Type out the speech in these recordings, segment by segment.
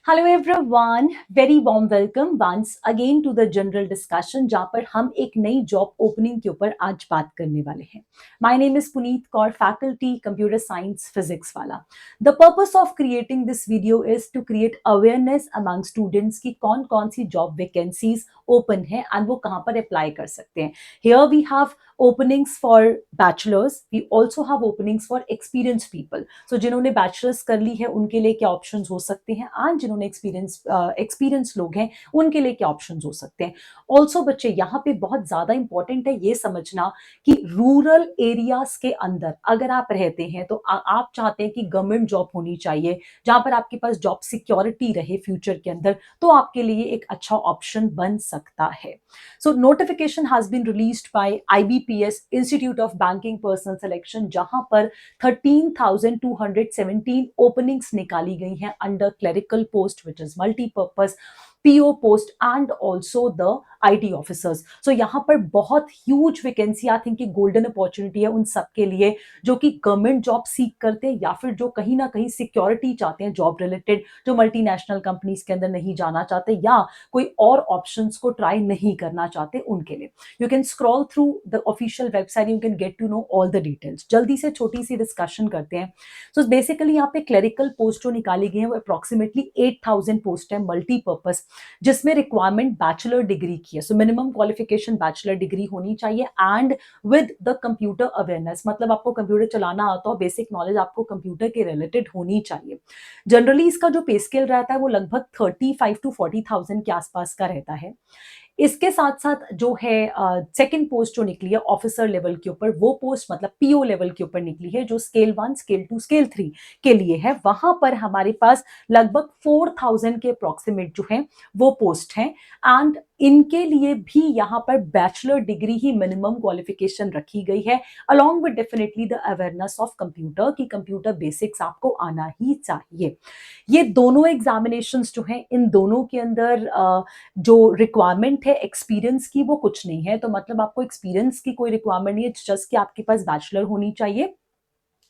Hello everyone, very warm welcome once again to the general discussion, जहां पर हम एक नई जॉब ओपनिंग के ऊपर आज बात करने वाले हैं। My name is Puneet Kaur, faculty computer science physics वाला। The purpose of creating this video is to create awareness among students की कौन कौन सी जॉब वैकेंसीज ओपन है एंड वो कहां पर अप्लाई कर सकते हैं। Here we have openings for bachelors, we also have openings for experienced people. So जिन्होंने बैचलर्स कर ली है उनके लिए क्या ऑप्शंस हो सकते हैं, एंड जिन्होंने एक्सपीरियंस लोग हैं उनके लिए क्या ऑप्शंस हो सकते हैं। ऑल्सो बच्चे यहाँ पे बहुत ज्यादा इंपॉर्टेंट है ये समझना कि रूरल एरियाज के अंदर अगर आप रहते हैं तो आप चाहते हैं कि गवर्नमेंट जॉब होनी चाहिए जहां पर आपके पास जॉब सिक्योरिटी रहे फ्यूचर के अंदर, तो आपके लिए एक अच्छा ऑप्शन बन सकता है। So notification has been released by IBPS Institute of Banking Personnel Selection, जहां पर 13,217 ओपनिंग्स निकाली गई हैं under clerical post which is multipurpose PO post and also the IT officers. So यहाँ पर बहुत huge vacancy, I think golden opportunity है उन सबके लिए जो कि गवर्नमेंट जॉब सीख करते हैं या फिर जो कहीं ना कहीं सिक्योरिटी चाहते हैं जॉब रिलेटेड, जो मल्टीनेशनल कंपनीज के अंदर नहीं जाना चाहते या कोई और ऑप्शंस को ट्राई नहीं करना चाहते उनके लिए। You can scroll through the official website, you can get to know all the details. जल्दी से छोटी सी डिस्कशन करते हैं। सो बेसिकली यहाँ पे क्लरिकल पोस्ट जो निकाली गई है वो अप्रोक्सीमेटली 8,000 पोस्ट है मल्टीपर्पज, जिसमें रिक्वायरमेंट बैचलर डिग्री की है। So minimum qualification bachelor degree होनी चाहिए and with the computer awareness, मतलब आपको कंप्यूटर चलाना आता हो, बेसिक नॉलेज आपको कंप्यूटर के रिलेटेड होनी चाहिए। जनरली इसका जो पे स्केल रहता है वो लगभग 35 to 40,000 के आसपास का रहता है। इसके साथ साथ जो है सेकंड पोस्ट जो निकली है ऑफिसर लेवल के ऊपर, वो पोस्ट मतलब पीओ लेवल के ऊपर निकली है जो स्केल 1, स्केल 2, स्केल 3 के लिए है। वहां पर हमारे पास लगभग 4,000 के अप्रोक्सीमेट जो है वो पोस्ट है एंड इनके लिए भी यहाँ पर बैचलर डिग्री ही मिनिमम क्वालिफिकेशन रखी गई है, along with definitely the awareness of computer की कंप्यूटर बेसिक्स आपको आना ही चाहिए। ये दोनों एग्जामिनेशंस जो हैं इन दोनों के अंदर जो रिक्वायरमेंट है एक्सपीरियंस की वो कुछ नहीं है, तो मतलब आपको एक्सपीरियंस की कोई रिक्वायरमेंट नहीं है, जस्ट कि आपके पास बैचलर होनी चाहिए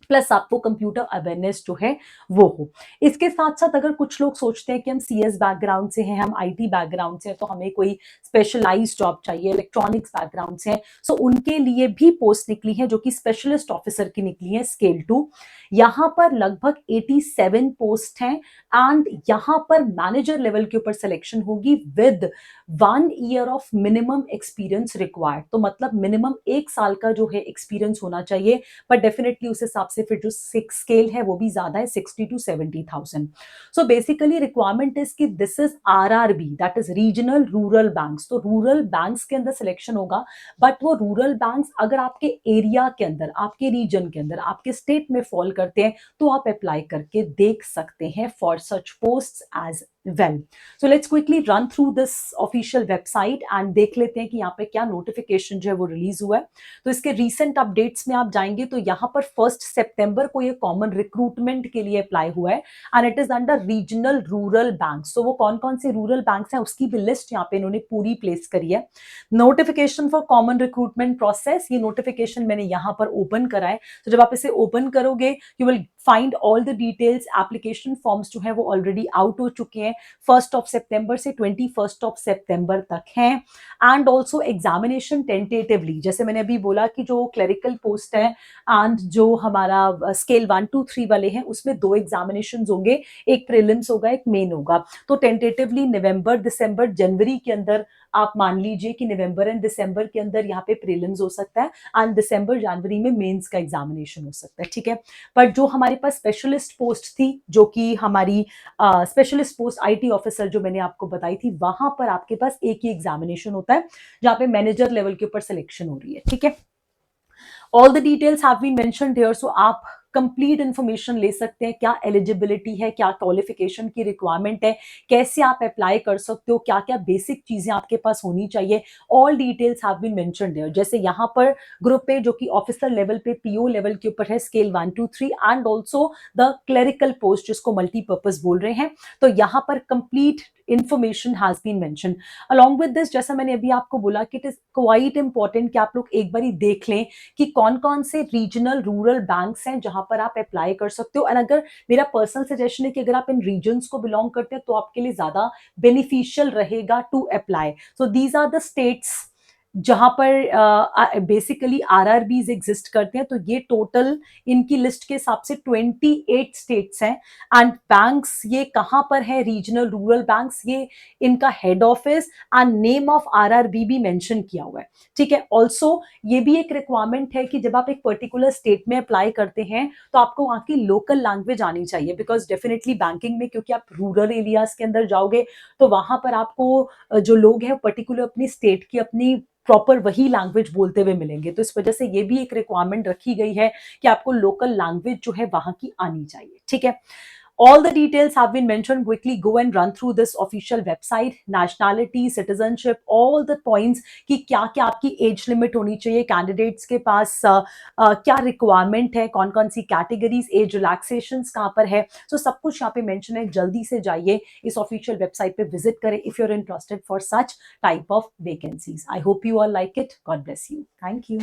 प्लस आपको कंप्यूटर अवेयरनेस जो है वो हो। इसके साथ साथ अगर कुछ लोग सोचते हैं कि हम सीएस बैकग्राउंड से हैं, हम आईटी बैकग्राउंड से हैं, तो हमें कोई स्पेशलाइज्ड जॉब चाहिए, इलेक्ट्रॉनिक्स बैकग्राउंड से हैं, सो उनके लिए भी पोस्ट निकली है जो कि स्पेशलिस्ट ऑफिसर की निकली है स्केल 2। यहाँ पर लगभग 87 पोस्ट हैं एंड यहाँ पर मैनेजर लेवल के ऊपर सिलेक्शन होगी with 1 year of minimum experience required. तो मतलब मिनिमम 1 साल का जो है एक्सपीरियंस होना चाहिए, पर डेफिनेटली उस हिसाब से फिर जो सिक्स स्केल है वो भी ज्यादा है, 60 to 70,000। So basically requirement is कि this is RRB, that is regional rural banks. तो रूरल बैंक्स के अंदर सिलेक्शन होगा, बट वो रूरल बैंक्स अगर आपके एरिया के अंदर, आपके रीजन के अंदर, आपके स्टेट में फॉल करते हैं तो आप अप्लाई करके देख सकते हैं for such posts as well. So let's quickly run through this official website and देख लेते हैं कि यहाँ पे क्या नोटिफिकेशन जो है वो रिलीज हुआ है। तो इसके रीसेंट अपडेट्स में आप जाएंगे तो यहाँ पर 1 सितंबर को ये कॉमन रिक्रूटमेंट के लिए अप्लाई हुआ है and it is under regional rural bank. तो वो कौन कौन से रूरल बैंक्स हैं उसकी भी लिस्ट यहाँ पे इन्होंने पूरी प्लेस करी है। Notification for common recruitment process, ये नोटिफिकेशन मैंने यहाँ पर ओपन करा है। तो जब आप इसे ओपन करोगे you will find all the details. Application forms जो है वो ऑलरेडी आउट हो चुके हैं, 1 सितंबर से 21 सितंबर तक हैं एंड ऑल्सो एग्जामिनेशन टेंटेटिवली, जैसे मैंने अभी बोला कि जो क्लरिकल पोस्ट है एंड जो हमारा स्केल 1, 2, 3 वाले हैं उसमें 2 एग्जामिनेशन होंगे, एक प्रीलिम्स होगा एक मेन होगा। तो टेंटेटिवली नवंबर, दिसंबर, जनवरी के अंदर आप मान लीजिए कि नवंबर एंड दिसंबर के अंदर यहाँ पे प्रीलिम्स हो सकता है एंड दिसंबर जनवरी में मेंस का एग्जामिनेशन हो सकता है, ठीक है। पर जो हमारे पास स्पेशलिस्ट पोस्ट थी जो कि हमारी स्पेशलिस्ट पोस्ट आईटी ऑफिसर जो मैंने आपको बताई थी, वहां पर आपके पास एक ही एग्जामिनेशन होता है जहां पे मैनेजर लेवल के ऊपर सिलेक्शन हो रही है, ठीक है। All the details have been mentioned here, so आप कंप्लीट इंफॉर्मेशन ले सकते हैं, क्या एलिजिबिलिटी है, क्या क्वालिफिकेशन की रिक्वायरमेंट है, कैसे आप अप्लाई कर सकते हो, क्या क्या बेसिक चीजें आपके पास होनी चाहिए, all details have been mentioned here. जैसे यहाँ पर ग्रुप पे जो कि ऑफिसर लेवल पे पीओ लेवल के ऊपर है scale 1, 2, 3 and also the clerical post जिसको मल्टीपर्पज बोल रहे हैं, तो यहाँ पर complete information has been mentioned. Along with this, जैसा मैंने अभी आपको बोला कि it is quite important कि आप लोग एक बारी देख लें कि कौन कौन से रीजनल रूरल बैंक्स हैं जहां पर आप अप्लाई कर सकते हो। एंड अगर मेरा पर्सनल सजेशन है कि अगर आप इन रीजन्स को बिलोंग करते हैं तो आपके लिए ज्यादा बेनिफिशियल रहेगा to apply. So these are the states जहां पर बेसिकली आरआरबीज एग्जिस्ट करते हैं। तो ये टोटल इनकी लिस्ट के हिसाब से 28 स्टेट्स हैं। एंड बैंक्स ये कहां पर है, रीजनल रूरल बैंक्स, ये इनका head office and name of RRB भी मेंशन किया हुआ है। ठीक है। ऑल्सो ये भी एक रिक्वायरमेंट है कि जब आप एक पर्टिकुलर स्टेट में अप्लाई करते हैं तो आपको वहां की लोकल लैंग्वेज आनी चाहिए, बिकॉज डेफिनेटली बैंकिंग में क्योंकि आप रूरल एरियाज के अंदर जाओगे तो वहां पर आपको जो लोग हैं पर्टिकुलर अपनी स्टेट की अपनी प्रॉपर वही लैंग्वेज बोलते हुए मिलेंगे। तो इस वजह से ये भी एक रिक्वायरमेंट रखी गई है कि आपको लोकल लैंग्वेज जो है वहां की आनी चाहिए। ठीक है। All the details have been mentioned. Quickly go and run through this official website, nationality, citizenship, all the points कि क्या क्या आपकी एज लिमिट होनी चाहिए कैंडिडेट्स के पास, क्या रिक्वायरमेंट है, कौन कौन सी कैटेगरीज, एज रिलैक्सेशन कहाँ पर है। सो सब कुछ यहाँ पे मेंशन है। जल्दी से जाइए इस ऑफिशियल वेबसाइट पे विजिट करें if you are interested for such type of vacancies. I hope you all like it. God bless you. Thank you.